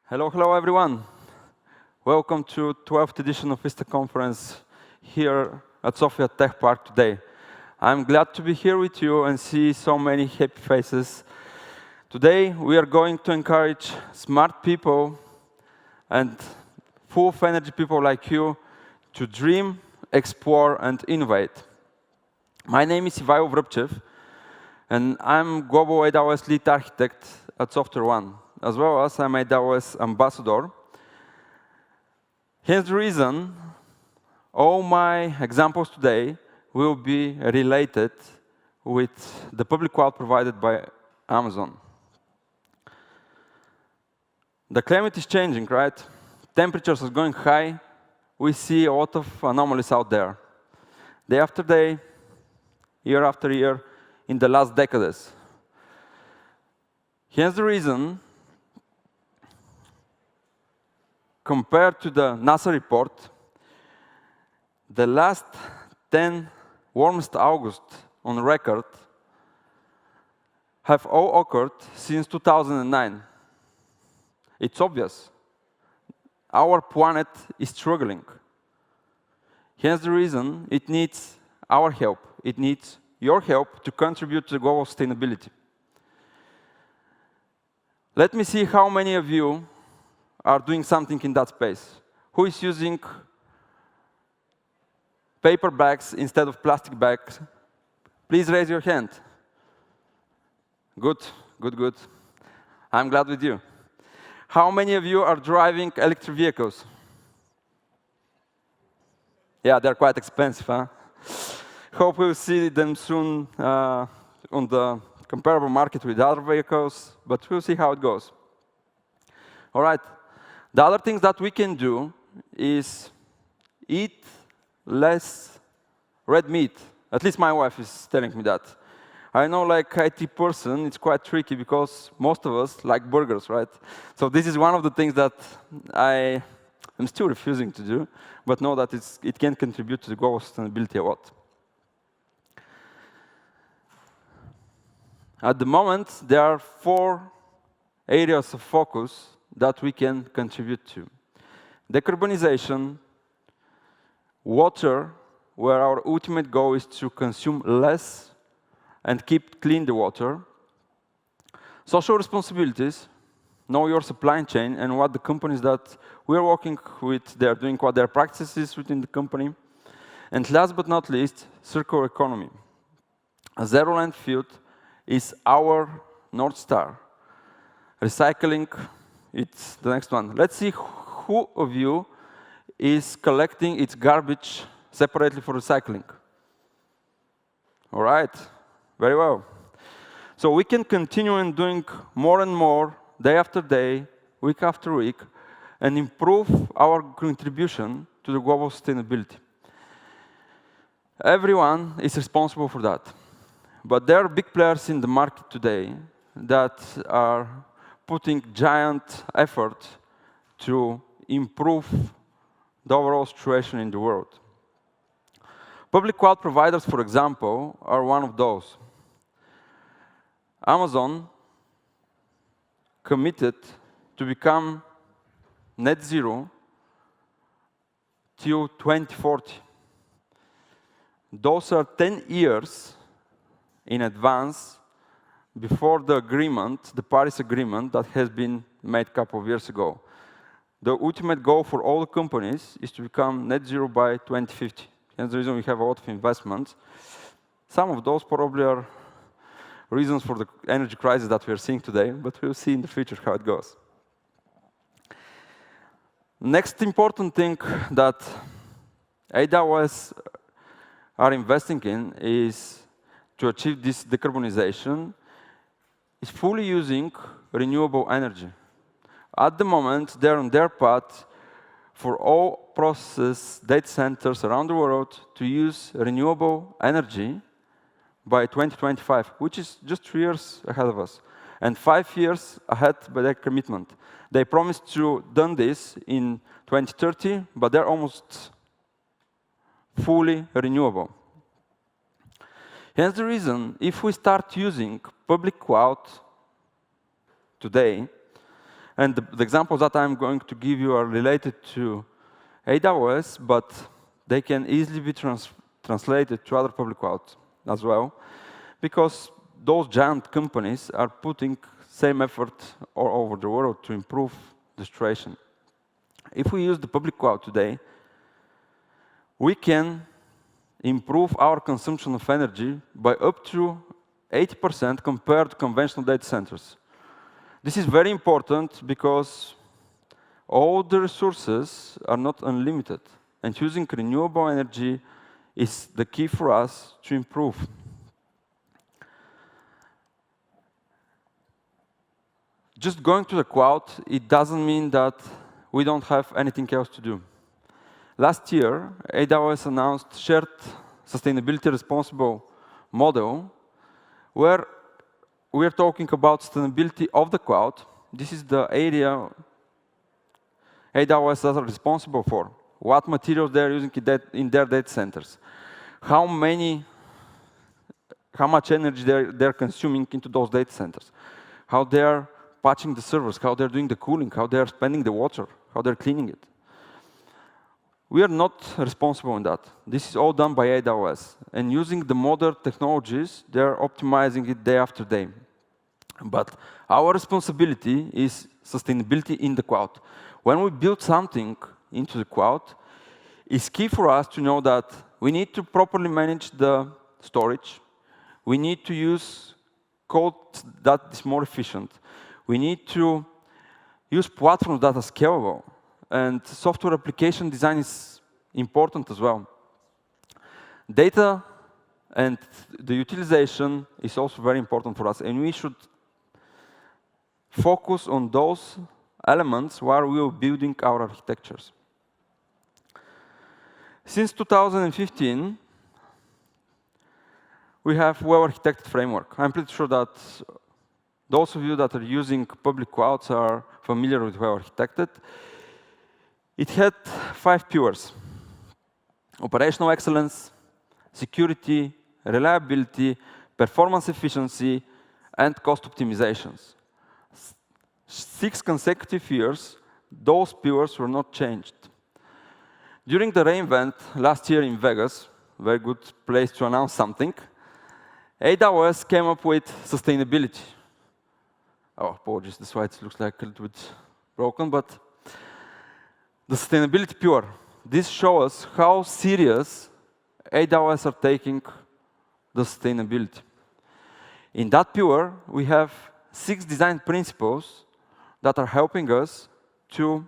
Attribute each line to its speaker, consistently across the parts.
Speaker 1: Hello, hello, everyone. Welcome to 12th edition of Vista Conference here at Sofia Tech Park today. I'm glad to be here with you and see so many happy faces. Today, we are going to encourage smart people and full of energy people like you to dream, explore, and innovate. My name is Ivaylo Vrabchev, and I'm Global AWS Lead Architect at SoftwareONE, as well as I'm AWS Ambassador. Here's the reason all my examples today will be related with the public cloud provided by Amazon. The climate is changing, right? Temperatures are going high. We see a lot of anomalies out there. Day after day, year after year, in the last decades. Here's the reason. Compared to the NASA report, the last 10 warmest August on record have all occurred since 2009. It's obvious. Our planet is struggling. Here's the reason. It needs our help. It needs your help to contribute to global sustainability. Let me see how many of you are doing something in that space. Who is using paper bags instead of plastic bags? Please raise your hand. Good, good, good. I'm glad with you. How many of you are driving electric vehicles? Yeah, they're quite expensive, huh? Hope we'll see them soon on the comparable market with other vehicles, but we'll see how it goes. All right. The other things that we can do is eat less red meat. At least my wife is telling me that. I know, like IT person, it's quite tricky because most of us like burgers, right? So this is one of the things that I am still refusing to do, but know that it can contribute to the global sustainability a lot. At the moment, there are 4 areas of focus that we can contribute to. Decarbonization, water, where our ultimate goal is to consume less and keep clean the water. Social responsibilities, know your supply chain and what the companies that we're working with, they're doing, what their practices within the company. And last but not least, circular economy. A zero landfill is our North Star. Recycling, it's the next one. Let's see who of you is collecting its garbage separately for recycling. All right, very well. So we can continue in doing more and more, day after day, week after week, and improve our contribution to the global sustainability. Everyone is responsible for that. But there are big players in the market today that are putting giant effort to improve the overall situation in the world. Public cloud providers, for example, are one of those. Amazon committed to become net zero till 2040. Those are 10 years in advance before the agreement, the Paris Agreement that has been made a couple of years ago. The ultimate goal for all the companies is to become net zero by 2050. That's the reason we have a lot of investments. Some of those probably are reasons for the energy crisis that we are seeing today, but we'll see in the future how it goes. Next important thing that AWS are investing in is to achieve this decarbonization is fully using renewable energy. At the moment, they're on their path for all process data centers around the world to use renewable energy by 2025, which is just 3 years ahead of us, and 5 years ahead by their commitment. They promised to do this in 2030, but they're almost fully renewable. Here's the reason. If we start using public cloud today, And the examples that I'm going to give you are related to AWS, but they can easily be translated to other public clouds as well, because those giant companies are putting same effort all over the world to improve the situation. If we use the public cloud today, we can improve our consumption of energy by up to 80% compared to conventional data centers. This is very important because all the resources are not unlimited, and using renewable energy is the key for us to improve. Just going to the cloud, it doesn't mean that we don't have anything else to do. Last year, AWS announced shared sustainability responsible model, where we're talking about sustainability of the cloud. This is the area AWS is responsible for. What materials they're using in their data centers. How much energy they're consuming into those data centers. How they're patching the servers, how they're doing the cooling, how they're spending the water, how they're cleaning it. We are not responsible in that. This is all done by AWS. And using the modern technologies, they're optimizing it day after day. But our responsibility is sustainability in the cloud. When we build something into the cloud, it's key for us to know that we need to properly manage the storage. We need to use code that is more efficient. We need to use platforms that are scalable. And software application design is important as well. Data and the utilization is also very important for us. And we should focus on those elements while we are building our architectures. Since 2015, we have well-architected framework. I'm pretty sure that those of you that are using public clouds are familiar with well-architected. It had 5 pillars: operational excellence, security, reliability, performance efficiency, and cost optimizations. 6 consecutive years, those pillars were not changed. During the reInvent last year in Vegas, very good place to announce something, AWS came up with sustainability. Oh, apologies, the slide looks like a little bit broken, but the sustainability pillar. This shows us how serious AWS are taking the sustainability. In that pillar, we have 6 design principles that are helping us to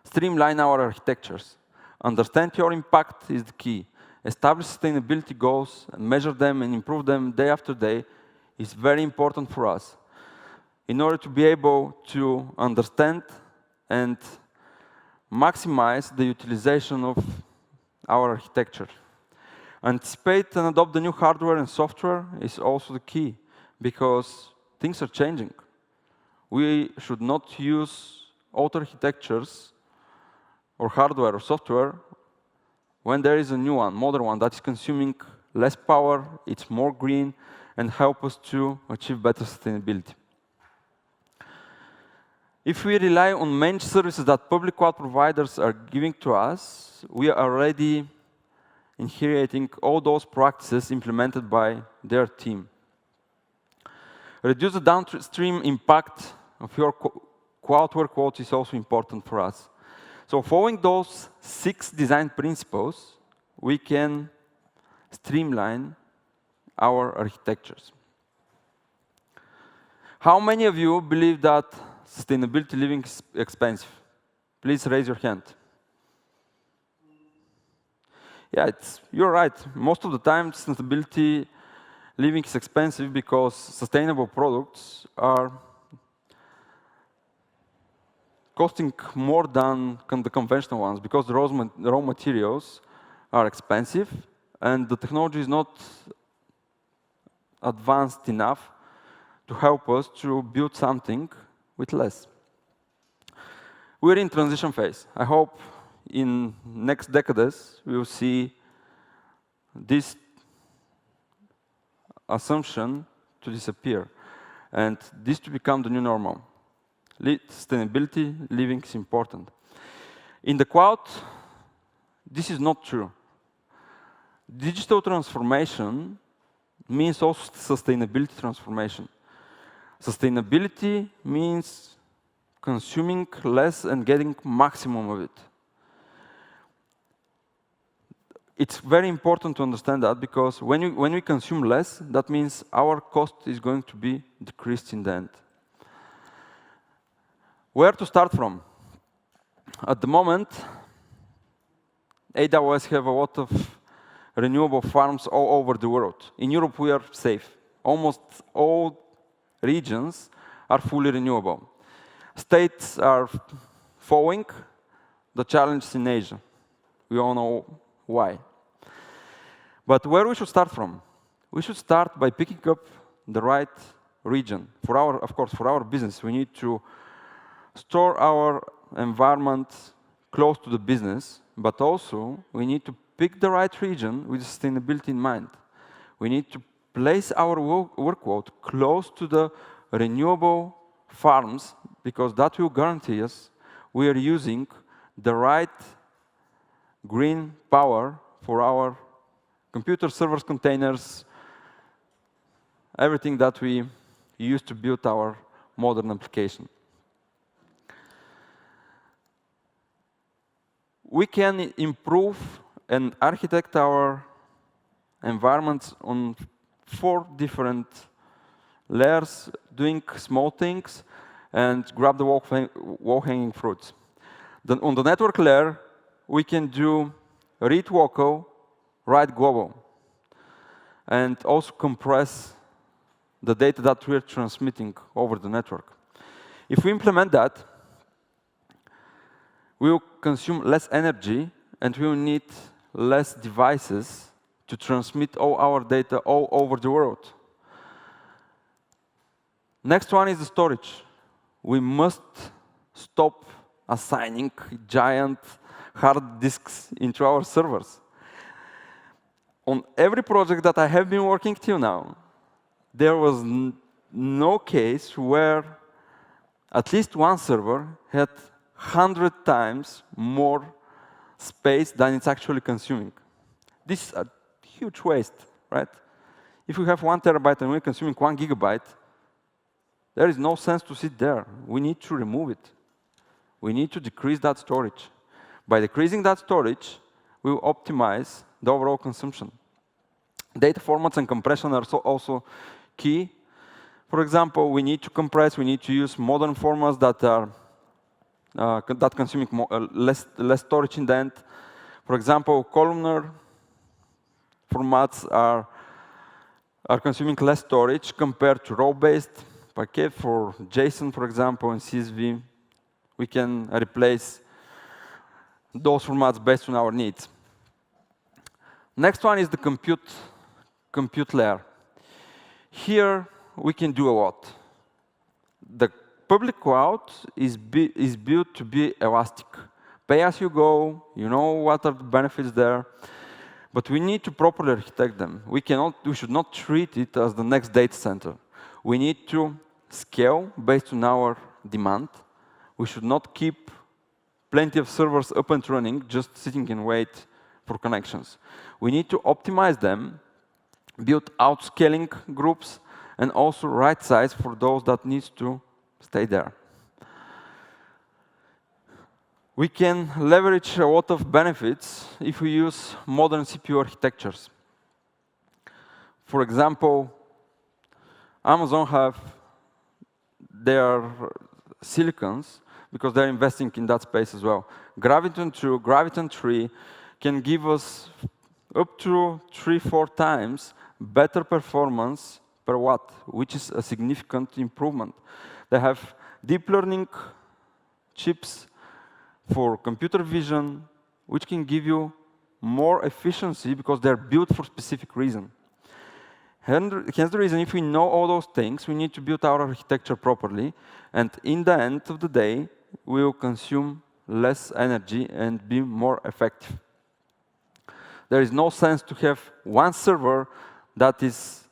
Speaker 1: streamline our architectures. Understand your impact is the key. Establish sustainability goals, and measure them and improve them day after day is very important for us in order to be able to understand and maximize the utilization of our architecture. Anticipate and adopt the new hardware and software is also the key, because things are changing. We should not use old architectures or hardware or software when there is a new one, modern one, that is consuming less power, it's more green, and help us to achieve better sustainability. If we rely on managed services that public cloud providers are giving to us, we are already inheriting all those practices implemented by their team. Reduce the downstream impact of your cloud workloads is also important for us. So following those 6 design principles, we can streamline our architectures. How many of you believe that sustainability living is expensive? Please raise your hand. Yeah, you're right. Most of the time, sustainability living is expensive because sustainable products are costing more than the conventional ones, because the raw materials are expensive and the technology is not advanced enough to help us to build something with less. We're in transition phase. I hope in next decades we will see this assumption to disappear and this to become the new normal. sustainability living is important. In the cloud, this is not true. Digital transformation means also sustainability transformation. Sustainability means consuming less and getting maximum of it. It's very important to understand that, because when we consume less, that means our cost is going to be decreased in the end. Where to start from? At the moment, AWS have a lot of renewable farms all over the world. In Europe, we are safe. Almost all regions are fully renewable. States are following the challenge in Asia. We all know why. But where we should start from? We should start by picking up the right region. Of course, for our business, we need to store our environment close to the business, but also we need to pick the right region with sustainability in mind. We need to place our workload close to the renewable farms, because that will guarantee us we are using the right green power for our computer servers, containers, everything that we use to build our modern application. We can improve and architect our environments on 4 different layers, doing small things and grab the low-hanging fruits. Then on the network layer, we can do read local, write global, and also compress the data that we're transmitting over the network. If we implement that, we will consume less energy and we will need less devices to transmit all our data all over the world. Next one is the storage. We must stop assigning giant hard disks into our servers. On every project that I have been working till now, there was no case where at least one server had 100 times more space than it's actually consuming. This is a huge waste, right? If we have 1 terabyte and we're consuming 1 gigabyte, there is no sense to sit there. We need to remove it. We need to decrease that storage. By decreasing that storage, we will optimize the overall consumption. Data formats and compression are also key. For example, we need to compress, we need to use modern formats that are consuming less storage in the end. For example, columnar formats are consuming less storage compared to row-based. Packet for JSON, for example, and CSV, we can replace those formats based on our needs. Next one is the compute layer. Here, we can do a lot. The public cloud is built to be elastic. Pay as you go, you know what are the benefits there, but we need to properly architect them. We should not treat it as the next data center. We need to scale based on our demand. We should not keep plenty of servers up and running, just sitting and wait for connections. We need to optimize them, build out-scaling groups, and also right size for those that need to stay there. We can leverage a lot of benefits if we use modern CPU architectures. For example, Amazon have their silicons, because they're investing in that space as well. Graviton 2, Graviton 3 can give us up to 3-4 times better performance per watt, which is a significant improvement. They have deep learning chips for computer vision, which can give you more efficiency because they're built for specific reason. Hence the reason, if we know all those things, we need to build our architecture properly, and in the end of the day, we will consume less energy and be more effective. There is no sense to have one server that is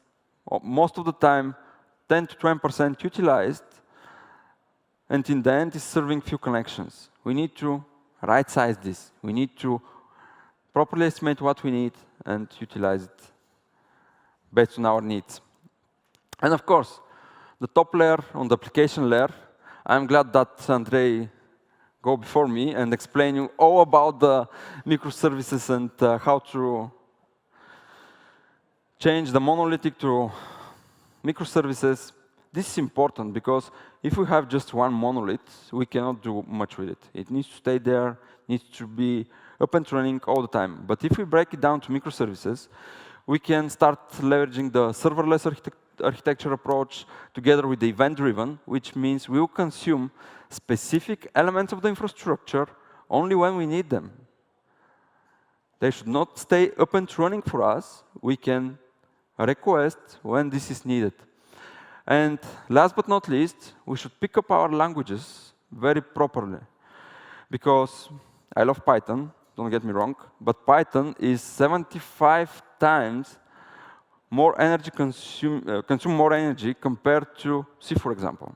Speaker 1: most of the time 10 to 20% utilized, and in the end is serving few connections. We need to right-size this. We need to properly estimate what we need and utilize it based on our needs. And of course, the top layer on the application layer, I'm glad that Andrei go before me and explain you all about the microservices and how to change the monolithic to microservices. This is important because if we have just one monolith, we cannot do much with it. It needs to stay there, needs to be up and running all the time. But if we break it down to microservices, we can start leveraging the serverless architecture approach together with the event-driven, which means we will consume specific elements of the infrastructure only when we need them. They should not stay up and running for us. We can request when this is needed. And last but not least, we should pick up our languages very properly. Because I love Python, don't get me wrong, but Python is 75 times more energy consume more energy compared to C, for example.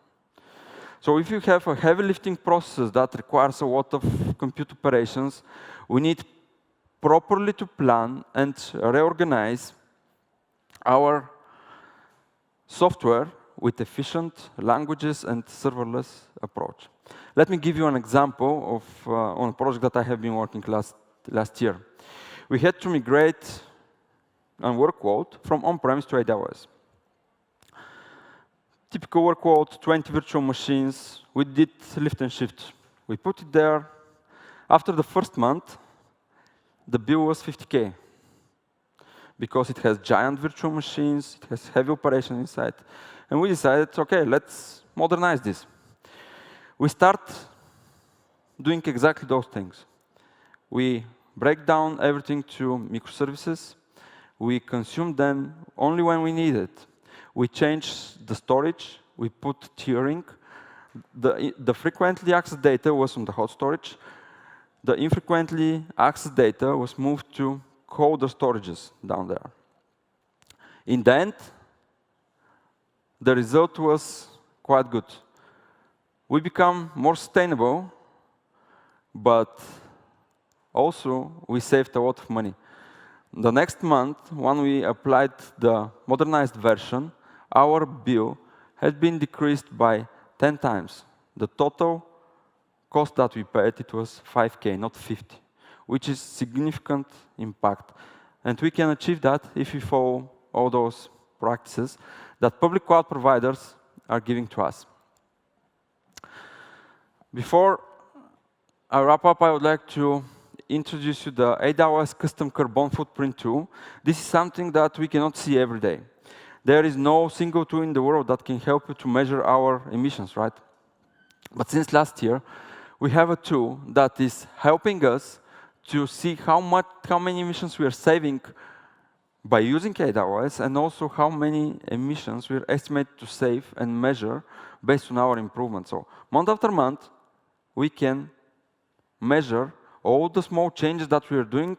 Speaker 1: So if you have a heavy lifting process that requires a lot of compute operations, we need properly to plan and reorganize our software with efficient languages and serverless approach. Let me give you an example of on a project that I have been working last year. We had to migrate a workload from on-premise to AWS. Typical workload, 20 virtual machines. We did lift and shift. We put it there. After the first month, the bill was 50K. Because it has giant virtual machines, it has heavy operation inside. And we decided, OK, let's modernize this. We start doing exactly those things. We break down everything to microservices. We consume them only when we need it. We change the storage. We put tiering. The frequently accessed data was on the hot storage. The infrequently accessed data was moved to colder storages down there. In the end, the result was quite good. We become more sustainable, but also we saved a lot of money. The next month, when we applied the modernized version, our bill had been decreased by 10 times. The total cost that we paid, it was 5K, not 50, which is significant impact. And we can achieve that if we follow all those practices that public cloud providers are giving to us. Before I wrap up, I would like to introduce you the AWS Custom Carbon Footprint tool. This is something that we cannot see every day. There is no single tool in the world that can help you to measure our emissions, right? But since last year, we have a tool that is helping us to see how many emissions we are saving by using AWS, and also how many emissions we are estimated to save and measure based on our improvements. So month after month, we can measure all the small changes that we are doing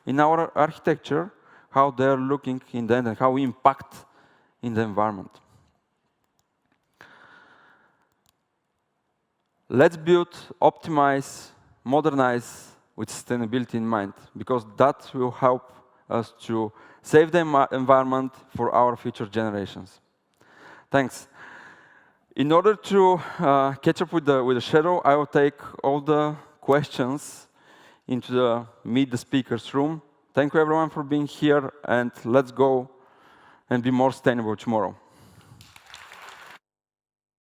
Speaker 1: in our architecture, how they're looking in the end, and how we impact in the environment. Let's build, optimize, modernize with sustainability in mind, because that will help us to save the environment for our future generations. Thanks. In order to catch up with the schedule, I will take all the questions into the Meet the Speakers room. Thank you, everyone, for being here, and let's go and be more sustainable tomorrow.